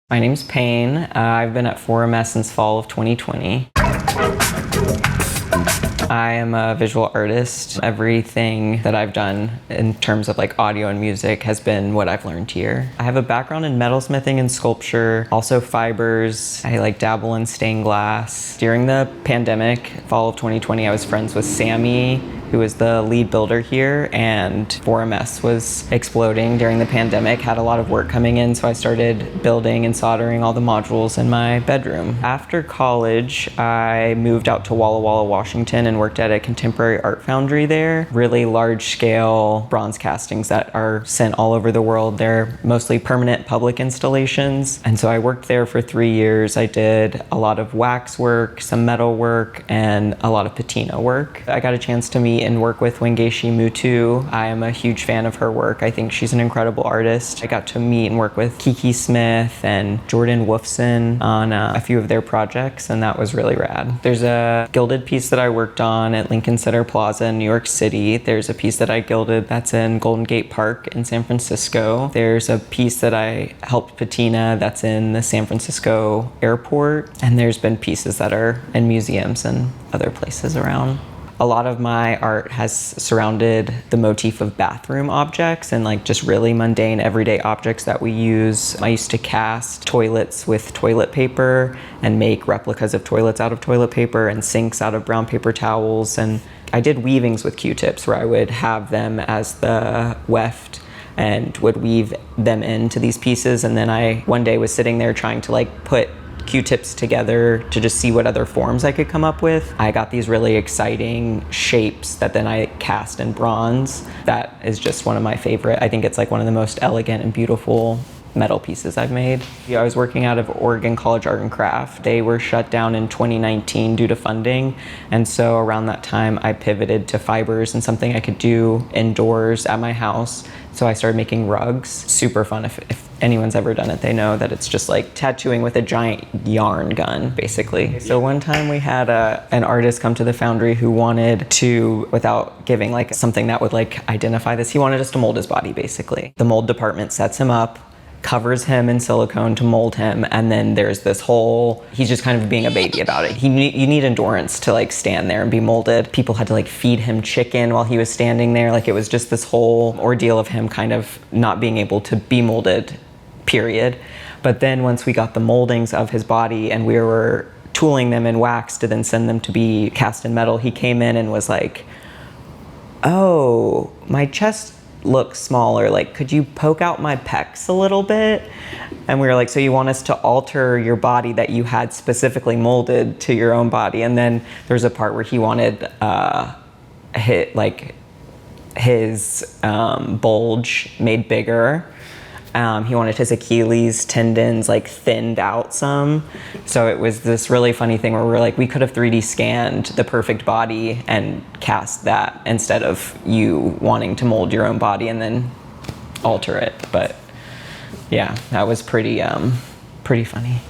My name's Payne. I've been at 4MS since fall of 2020. I am a visual artist. Everything that I've done in terms of like audio and music has been what I've learned here. I have a background in metalsmithing and sculpture, also fibers. I like dabble in stained glass. During the pandemic, fall of 2020, I was friends with Sammy, who was the lead builder here, and 4MS was exploding during the pandemic, had a lot of work coming in, so I started building and soldering all the modules in my bedroom. After college, I moved out to Walla Walla, Washington, and worked at a contemporary art foundry there. Really large-scale bronze castings that are sent all over the world. They're mostly permanent public installations, and so I worked there for 3 years. I did a lot of wax work, some metal work, and a lot of patina work. I got a chance to meet and work with Wengeshi Mutu. I am a huge fan of her work. I think she's an incredible artist. I got to meet and work with Kiki Smith and Jordan Wolfson on a few of their projects, and that was really rad. There's a gilded piece that I worked on at Lincoln Center Plaza in New York City. There's a piece that I gilded that's in Golden Gate Park in San Francisco. There's a piece that I helped patina that's in the San Francisco airport. And there's been pieces that are in museums and other places around. A lot of my art has surrounded the motif of bathroom objects and like just really mundane everyday objects that we use. I used to cast toilets with toilet paper and make replicas of toilets out of toilet paper and sinks out of brown paper towels. And I did weavings with Q-tips where I would have them as the weft and would weave them into these pieces. And then I one day was sitting there trying to like put Q-tips together to just see what other forms I could come up with. I got these really exciting shapes that then I cast in bronze. That is just one of my favorite. I think it's like one of the most elegant and beautiful metal pieces I've made. I was working out of Oregon College Art and Craft. They were shut down in 2019 due to funding, and so around that time I pivoted to fibers and something I could do indoors at my house. So I started making rugs. Super fun. If anyone's ever done it, they know that it's just like tattooing with a giant yarn gun, basically. So one time we had an artist come to the foundry who wanted to, without giving like something that would like identify this, he wanted us to mold his body, basically. The mold department sets him up, covers him in silicone to mold him, and then there's this whole, he's just kind of being a baby about it. You need endurance to like stand there and be molded. People had to like feed him chicken while he was standing there. Like it was just this whole ordeal of him kind of not being able to be molded, period. But then once we got the moldings of his body and we were tooling them in wax to then send them to be cast in metal, he came in and was like, "Oh, my chest looks smaller, like could you poke out my pecs a little bit?" And we were like, "So you want us to alter your body that you had specifically molded to your own body?" And then there's a part where he wanted his bulge made bigger. He wanted his Achilles tendons like thinned out some. So it was this really funny thing where we were like, we could have 3D scanned the perfect body and cast that instead of you wanting to mold your own body and then alter it. But yeah, that was pretty funny.